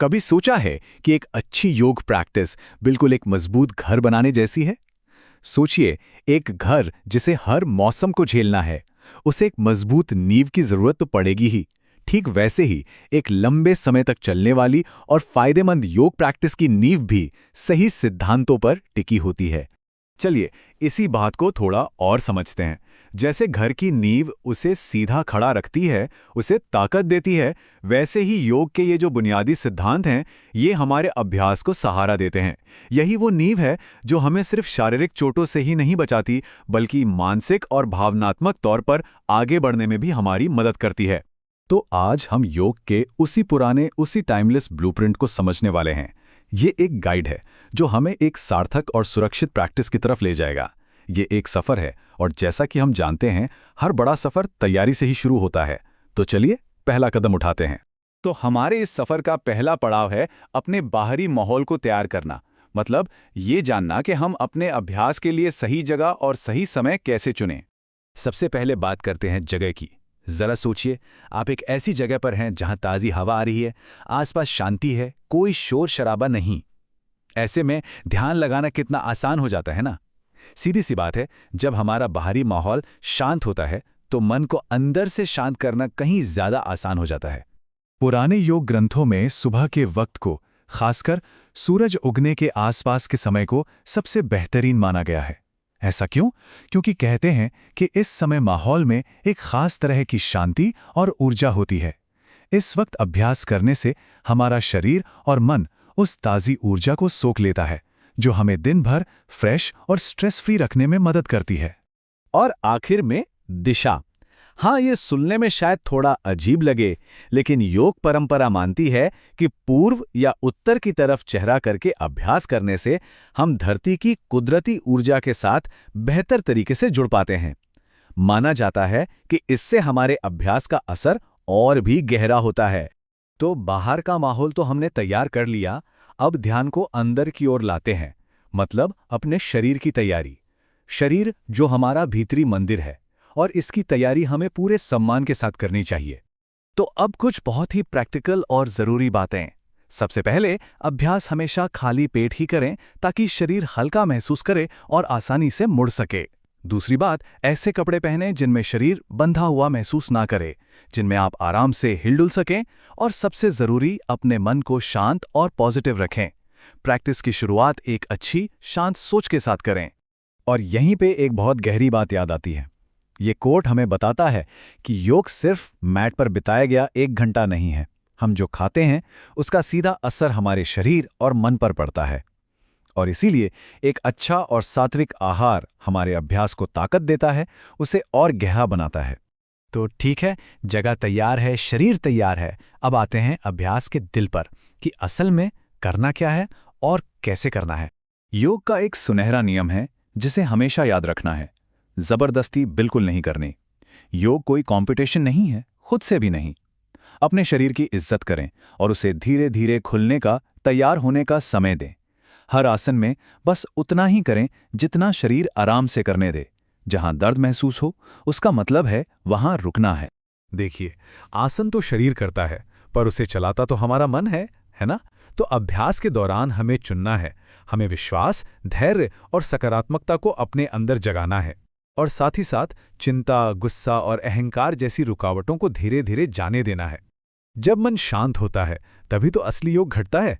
कभी सोचा है कि एक अच्छी योग प्रैक्टिस बिल्कुल एक मजबूत घर बनाने जैसी है? सोचिए, एक घर जिसे हर मौसम को झेलना है, उसे एक मजबूत नींव की जरूरत तो पड़ेगी ही। ठीक वैसे ही एक लंबे समय तक चलने वाली और फायदेमंद योग प्रैक्टिस की नींव भी सही सिद्धांतों पर टिकी होती है। चलिए, इसी बात को थोड़ा और समझते हैं। जैसे घर की नींव उसे सीधा खड़ा रखती है, उसे ताकत देती है, वैसे ही योग के ये जो बुनियादी सिद्धांत हैं, ये हमारे अभ्यास को सहारा देते हैं। यही वो नींव है जो हमें सिर्फ शारीरिक चोटों से ही नहीं बचाती, बल्कि मानसिक और भावनात्मक तौर पर आगे बढ़ने में भी हमारी मदद करती है। तो आज हम योग के उसी टाइमलेस ब्लूप्रिंट को समझने वाले हैं। ये एक गाइड है जो हमें एक सार्थक और सुरक्षित प्रैक्टिस की तरफ ले जाएगा। ये एक सफर है, और जैसा कि हम जानते हैं, हर बड़ा सफर तैयारी से ही शुरू होता है। तो चलिए पहला कदम उठाते हैं। तो हमारे इस सफर का पहला पड़ाव है अपने बाहरी माहौल को तैयार करना। मतलब ये जानना कि हम अपने अभ्यास के लिए सही जगह और सही समय कैसे चुनें। सबसे पहले बात करते हैं जगह की। जरा सोचिए, आप एक ऐसी जगह पर हैं जहां ताज़ी हवा आ रही है, आसपास शांति है, कोई शोर शराबा नहीं। ऐसे में ध्यान लगाना कितना आसान हो जाता है ना। सीधी सी बात है, जब हमारा बाहरी माहौल शांत होता है तो मन को अंदर से शांत करना कहीं ज्यादा आसान हो जाता है। पुराने योग ग्रंथों में सुबह के वक्त को, खासकर सूरज उगने के आसपास के समय को, सबसे बेहतरीन माना गया है। ऐसा क्यों? क्योंकि कहते हैं कि इस समय माहौल में एक खास तरह की शांति और ऊर्जा होती है। इस वक्त अभ्यास करने से हमारा शरीर और मन उस ताज़ी ऊर्जा को सोख लेता है, जो हमें दिन भर फ्रेश और स्ट्रेस फ्री रखने में मदद करती है। और आखिर में दिशा। हाँ, ये सुनने में शायद थोड़ा अजीब लगे, लेकिन योग परंपरा मानती है कि पूर्व या उत्तर की तरफ चेहरा करके अभ्यास करने से हम धरती की कुदरती ऊर्जा के साथ बेहतर तरीके से जुड़ पाते हैं। माना जाता है कि इससे हमारे अभ्यास का असर और भी गहरा होता है। तो बाहर का माहौल तो हमने तैयार कर लिया, अब ध्यान को अंदर की ओर लाते हैं। मतलब अपने शरीर की तैयारी। शरीर जो हमारा भीतरी मंदिर है, और इसकी तैयारी हमें पूरे सम्मान के साथ करनी चाहिए। तो अब कुछ बहुत ही प्रैक्टिकल और ज़रूरी बातें। सबसे पहले, अभ्यास हमेशा खाली पेट ही करें ताकि शरीर हल्का महसूस करे और आसानी से मुड़ सके। दूसरी बात, ऐसे कपड़े पहनें जिनमें शरीर बंधा हुआ महसूस ना करे, जिनमें आप आराम से हिलडुल सकें। और सबसे ज़रूरी, अपने मन को शांत और पॉजिटिव रखें। प्रैक्टिस की शुरुआत एक अच्छी, शांत सोच के साथ करें। और यहीं पे एक बहुत गहरी बात याद आती है। ये कोट हमें बताता है कि योग सिर्फ मैट पर बिताया गया 1 घंटा नहीं है। हम जो खाते हैं उसका सीधा असर हमारे शरीर और मन पर पड़ता है। और इसीलिए एक अच्छा और सात्विक आहार हमारे अभ्यास को ताकत देता है, उसे और गहरा बनाता है। तो ठीक है, जगह तैयार है, शरीर तैयार है। अब आते हैं अभ्यास के दिल पर, कि असल में करना क्या है और कैसे करना है। योग का एक सुनहरा नियम है जिसे हमेशा याद रखना है। जबरदस्ती बिल्कुल नहीं करनी। योग कोई कंपटीशन नहीं है, खुद से भी नहीं। अपने शरीर की इज्जत करें और उसे धीरे धीरे खुलने का, तैयार होने का समय दें। हर आसन में बस उतना ही करें जितना शरीर आराम से करने दे। जहां दर्द महसूस हो, उसका मतलब है वहां रुकना है। देखिए, आसन तो शरीर करता है, पर उसे चलाता तो हमारा मन है ना? तो अभ्यास के दौरान हमें चुनना है। हमें विश्वास, धैर्य और सकारात्मकता को अपने अंदर जगाना है। और साथ ही साथ चिंता, गुस्सा और अहंकार जैसी रुकावटों को धीरे धीरे जाने देना है। जब मन शांत होता है, तभी तो असली योग घटता है।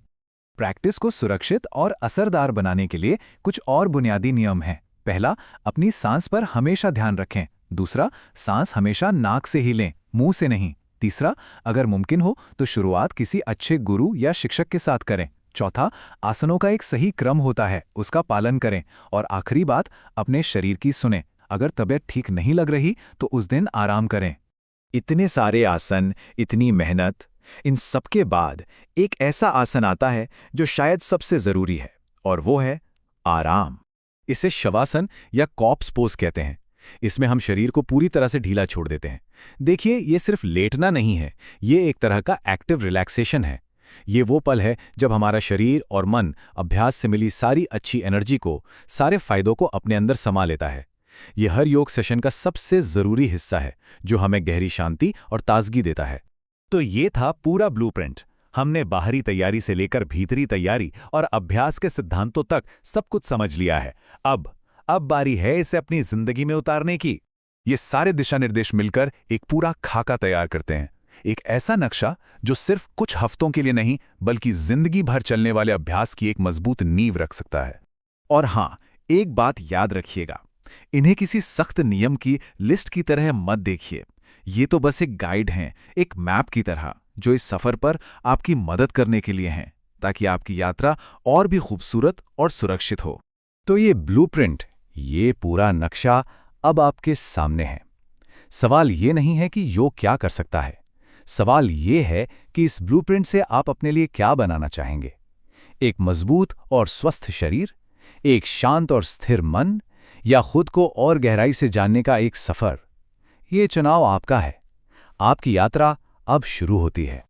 प्रैक्टिस को सुरक्षित और असरदार बनाने के लिए कुछ और बुनियादी नियम हैं। पहला, अपनी सांस पर हमेशा ध्यान रखें। दूसरा, सांस हमेशा नाक से ही लें, मुंह से नहीं। तीसरा, अगर मुमकिन हो तो शुरुआत किसी अच्छे गुरु या शिक्षक के साथ करें। चौथा, आसनों का एक सही क्रम होता है, उसका पालन करें। और आखिरी बात, अपने शरीर की सुनें। अगर तबीयत ठीक नहीं लग रही तो उस दिन आराम करें। इतने सारे आसन, इतनी मेहनत, इन सबके बाद एक ऐसा आसन आता है जो शायद सबसे जरूरी है, और वो है आराम। इसे शवासन या कॉर्प्स पोज कहते हैं। इसमें हम शरीर को पूरी तरह से ढीला छोड़ देते हैं। देखिए, ये सिर्फ लेटना नहीं है, ये एक तरह का एक्टिव रिलैक्सेशन है। ये वो पल है जब हमारा शरीर और मन अभ्यास से मिली सारी अच्छी एनर्जी को, सारे फायदों को अपने अंदर समा लेता है। ये हर योग सेशन का सबसे जरूरी हिस्सा है, जो हमें गहरी शांति और ताजगी देता है। तो ये था पूरा ब्लूप्रिंट। हमने बाहरी तैयारी से लेकर भीतरी तैयारी और अभ्यास के सिद्धांतों तक सब कुछ समझ लिया है। अब बारी है इसे अपनी जिंदगी में उतारने की। ये सारे दिशा निर्देश मिलकर एक पूरा खाका तैयार करते हैं, एक ऐसा नक्शा जो सिर्फ कुछ हफ्तों के लिए नहीं बल्कि जिंदगी भर चलने वाले अभ्यास की एक मजबूत नींव रख सकता है। और हाँ, एक बात याद रखिएगा, इन्हें किसी सख्त नियम की लिस्ट की तरह मत देखिए। ये तो बस एक गाइड हैं, एक मैप की तरह, जो इस सफर पर आपकी मदद करने के लिए हैं, ताकि आपकी यात्रा और भी खूबसूरत और सुरक्षित हो। तो ये ब्लूप्रिंट, ये पूरा नक्शा अब आपके सामने है। सवाल ये नहीं है कि योग क्या कर सकता है, सवाल ये है कि इस ब्लूप्रिंट से आप अपने लिए क्या बनाना चाहेंगे। एक मजबूत और स्वस्थ शरीर, एक शांत और स्थिर मन, या खुद को और गहराई से जानने का एक सफर। ये चुनाव आपका है। आपकी यात्रा अब शुरू होती है।